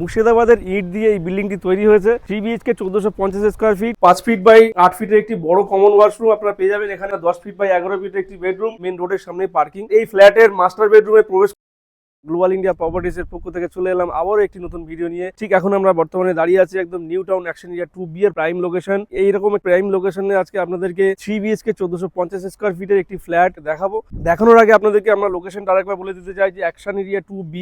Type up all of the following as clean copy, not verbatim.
মুর্শিদাবাদের ইট দিয়ে এই বিল্ডিংটি তৈরি হয়েছে। 3 BHK 1450 square feet, 5 feet by 8 ফিটের একটি বড় কমন ওয়াশরুম আপনারা পেয়ে যাবেন। এখানে 10 ফিট বাই 11 ফিটের একটি বেডরুম, মেন রোডের সামনে পার্কিং। এই ফ্ল্যাটের মাস্টার বেডরুমে প্রবেশ গ্লোবাল ইন্ডিয়া প্রপার্টিজের পক্ষ থেকে চলে এলাম আবারও একটি নতুন ভিডিও নিয়ে। ঠিক এখন আমরা বর্তমানে দাঁড়িয়ে আছি একদম new town action area 2B এর প্রাইম লোকেশন। এইরকম প্রাইম লোকেশনে আজকে আপনাদেরকে 3 বিএইচকে 1450 স্কোয়ার ফিটের একটি ফ্ল্যাট দেখাবো। দেখানোর আগে আপনাদেরকে আমরা লোকেশনটা আরেকবার বলে দিতে চাই যে অ্যাকশন এরিয়া 2B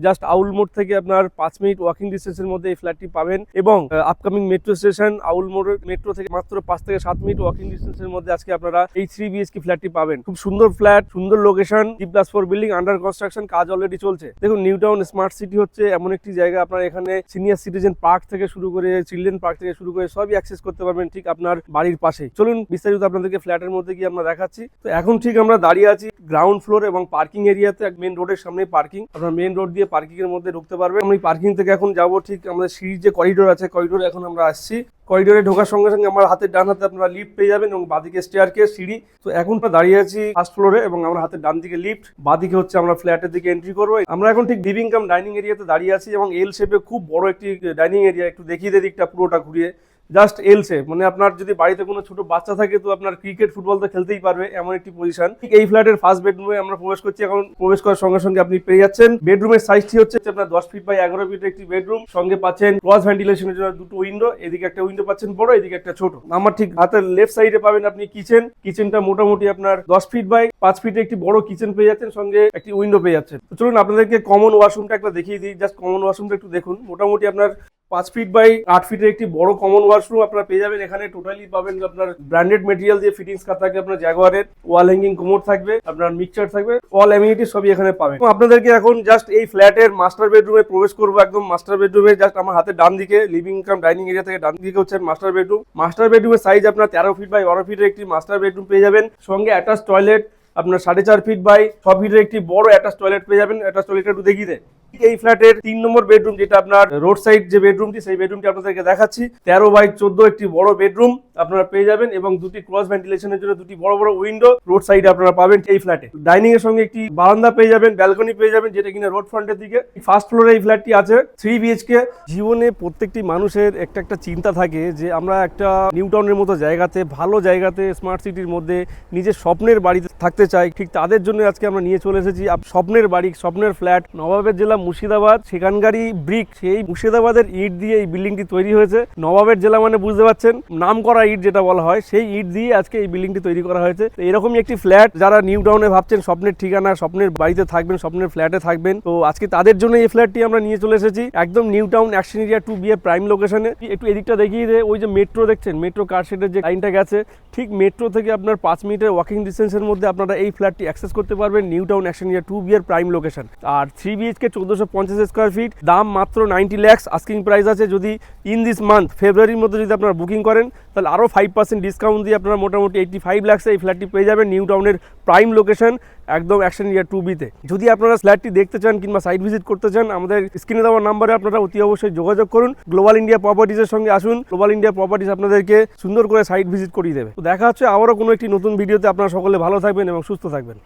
জাস্ট আউল মোড় থেকে আপনার 5 মিনিট ওয়াকিং ডিস্টেন্সের মধ্যে এই ফ্ল্যাটটি পাবেন এবং আপকামিং মেট্রো স্টেশন আউল মোড় মেট্রো থেকে মাত্র 5 থেকে 7 মিনিট ওয়াকিং ডিস্টেন্সের মধ্যে আজকে আপনারা এই 3 বিএইচকে ফ্ল্যাটটি পাবেন। খুব সুন্দর ফ্ল্যাট, সুন্দর location, G+4 building, under construction, কাজ অলরেডি চলছে। দেখুন নিউ টাউন স্মার্ট সিটি হচ্ছে এমন একটি জায়গা, আপনার এখানে সিনিয়র সিটিজেন পার্ক থেকে শুরু করে চিলড্রেন পার্ক থেকে শুরু করে সবই অ্যাক্সেস করতে পারবেন ঠিক আপনার বাড়ির পাশেই। চলুন বিস্তারিত আপনাদেরকে ফ্ল্যাটের মধ্যে গিয়ে আমরা দেখাচ্ছি। তো এখন ঠিক আমরা দাঁড়িয়ে আছি গ্রাউন্ড ফ্লোর এবং পার্কিং এরিয়াতে, মেন রোডের সামনে পার্কিং। আপনার মেন রোড দিয়ে পার্কিং এর মধ্যে ঢুকতে পারবেন। আমি পার্কিং থেকে এখন যাবো ঠিক আমাদের সিঁড়ির যে করিডোর আছে, করিডোরে এখন আমরা আসছি। করিডোরে ঢোকার সঙ্গে সঙ্গে আমার হাতের ডান হাতে আপনারা লিফট পেয়ে যাবেন এবং বাদিকে স্টেয়ারকেস, সিঁড়ি। তো এখন আমরা দাঁড়িয়ে আছি ফার্স্ট ফ্লোরে এবং আমার হাতের ডান দিকে লিফট, বাদিকে হচ্ছে আমরা ফ্ল্যাটের দিকে এন্ট্রি করবো। আমরা এখন ঠিক লিভিং কাম ডাইনিং এরিয়াতে দাঁড়িয়ে আছি এবং এল শেপে খুব বড় একটি ডাইনিং এরিয়া। একটু দেখিয়ে দিই দিকটা পুরোটা ঘুরিয়ে, জাস্ট এল শেপ, মানে আপনার যদি বাড়িতে কোনো ছোট বাচ্চা থাকে তো আপনার ক্রিকেট ফুটবল তো খেলতেই পারবে এমন একটি পজিশন। ঠিক এই ফ্ল্যাটের ফার্স্ট বেডরুমে আমরা প্রবেশ করছি। এখন প্রবেশ করার সঙ্গে সঙ্গে আপনি পেয়ে যাচ্ছেন বেডরুমের সাইজটি হচ্ছে আপনার 10 ফিট বাই 11 ফিটের একটি বেডরুম। সঙ্গে পাচ্ছেন ক্রস ভেন্টিলেশনের জন্য দুটো উইন্ডো, এদিকে একটা উইন্ডো পাচ্ছেন বড়, এদিকে একটা ছোট। আমার ঠিক হাতের লেফট সাইডে পাবেন আপনি কিচেন। কিচেনটা মোটামুটি আপনার 10 ফিট বাই 5 ফিটে একটি বড় কিচেন পেয়ে যাচ্ছেন, সঙ্গে একটি উইন্ডো পেয়ে যাচ্ছেন। তো চলুন আপনাদেরকে কমন ওয়াশরুমটা একটা দেখিয়ে দিই। জাস্ট কমন ওয়াশরুমটা একটু দেখুন। মোটামুটি আপনার 5 ফিট বাই 8 ফিটের একটি বড় কমন ওয়াশরুম আপনারা পেয়ে যাবেন। এখানে টোটালি পাবেন আপনার ব্র্যান্ডেড মেটেরিয়াল দিয়ে ফিটিংস করা থাকবে, আপনার জাগুয়ারের ওয়াল হ্যাঙ্গিং কোমোড থাকবে, আপনার মিক্সচার থাকবে, অল অ্যামিনিটি সবই এখানে পাবেন। আপনাদেরকে এখন জাস্ট এই ফ্ল্যাটের মাস্টার বেডরুমে প্রবেশ করবো। একদম মাস্টার বেডরুমে জাস্ট আমার হাতের ডান দিকে লিভিং কাম ডাইনিং এরিয়া থেকে ডান দিকে হচ্ছে মাস্টার বেডরুম। মাস্টার বেডরুমের সাইজ আপনার 13 ফিট বাই 12 ফিটের একটি মাস্টার বেডরুম পেয়ে যাবেন। সঙ্গে অ্যাটাচ টয়লেট আপনার 4.5 ফিট বাই 6 ফিটের একটি বড় অ্যাটাচ টয়লেট পেয়ে যাবেন। অ্যাটাচ টয়লেটটা একটু দেখিয়ে দেয়। এই ফ্ল্যাটের 3 নম্বর বেডরুম, যেটা আপনার রোড সাইড যে বেডরুমটি, সেই বেডরুমটি আপনাদেরকে দেখাচ্ছি। 13 বাই 14 একটি বড় বেডরুম আপনারা পেয়ে যাবেন এবং দুটি ক্রস ভেন্টিলেশনের জন্য দুটি বড় বড় উইন্ডো রোড সাইডে আপনারা পাবেন এই ফ্ল্যাটে। ডাইনিং এর সঙ্গে একটি বারান্দা পেয়ে যাবেন, ব্যালকনি পেয়ে যাবেন, যেটা কিনা রোড ফ্রন্টের দিকে। ফার্স্ট ফ্লোরে এই ফ্ল্যাটটি আছে 3 বিএইচকে। জীবনে প্রত্যেকটি মানুষের একটা চিন্তা থাকে যে আমরা একটা নিউ টাউনের মতো জায়গাতে, ভালো জায়গাতে, স্মার্ট সিটির মধ্যে নিজের স্বপ্নের বাড়িতে থাকতে চাই। ঠিক তাদের জন্য আজকে আমরা নিয়ে চলে এসেছি স্বপ্নের বাড়ি, স্বপ্নের ফ্ল্যাট। নবাবের জেলা মুর্শিদাবাদ, সেখানকারই ব্রিক, সেই মুর্শিদাবাদের ইট দিয়ে এই বিল্ডিংটি তৈরি হয়েছে। নবাবের জেলা মানে বুঝতে পারছেন, নাম করা ইট যেটা বলা হয়, সেই ইট দিয়ে আজকে এই বিল্ডিংটি তৈরি করা হয়েছে। তো এরকমই একটি ফ্ল্যাট যারা নিউ টাউনে ভাবছেন স্বপ্নের ঠিকানা, স্বপ্নের বাড়িতে থাকবেন, স্বপ্নের ফ্ল্যাটে থাকবেন, তো আজকে তাদের জন্য এই ফ্ল্যাটটি আমরা নিয়ে চলে এসেছি একদম new town action area 2B এর প্রাইম লোকেশনে। একটু এদিকটা দেখিয়ে দেয়, ওই যে মেট্রো দেখছেন, মেট্রো কারশেডের যে লাইনটা গেছে, ঠিক মেট্রো থেকে আপনার 5 মিনিটের ওয়াকিং ডিস্টেন্সের মধ্যে আপনারা এই ফ্ল্যাটটি অ্যাক্সেস করতে পারবেন। New town action area 2B এর প্রাইম লোকেশন। আর 3 বিএইচকে 1450 স্কোয়ার ফিট, দাম মাত্র 90 লাখ আস্কিং প্রাইস আছে। যদি ইন দিস মান্থ ফেব্রুয়ারির মধ্যে যদি আপনারা বুকিং করেন তাহলে আরও 5% ডিসকাউন্ট দিয়ে আপনারা মোটামুটি 85 লাখে এই ফ্ল্যাটটি পেয়ে যাবেন নিউ টাউনের প্রাইম লোকেশন, একদম অ্যাকশন এরিয়া 2B-তে। যদি আপনারা ফ্ল্যাটটি দেখতে চান কিংবা সাইট ভিজিট করতে চান, আমাদের স্ক্রিনে দেওয়া নাম্বারে আপনারা অতি অবশ্যই যোগাযোগ করুন। গ্লোবাল ইন্ডিয়া প্রপার্টিজের সঙ্গে আসুন। গ্লোবাল ইন্ডিয়া প্রপার্টিজ আপনাদেরকে সুন্দর করে সাইট ভিজিট করিয়ে দেবে। তো দেখা হচ্ছে আবারও কোনো একটি নতুন ভিডিওতে। আপনারা সকলে ভালো থাকবেন এবং সুস্থ থাকবেন।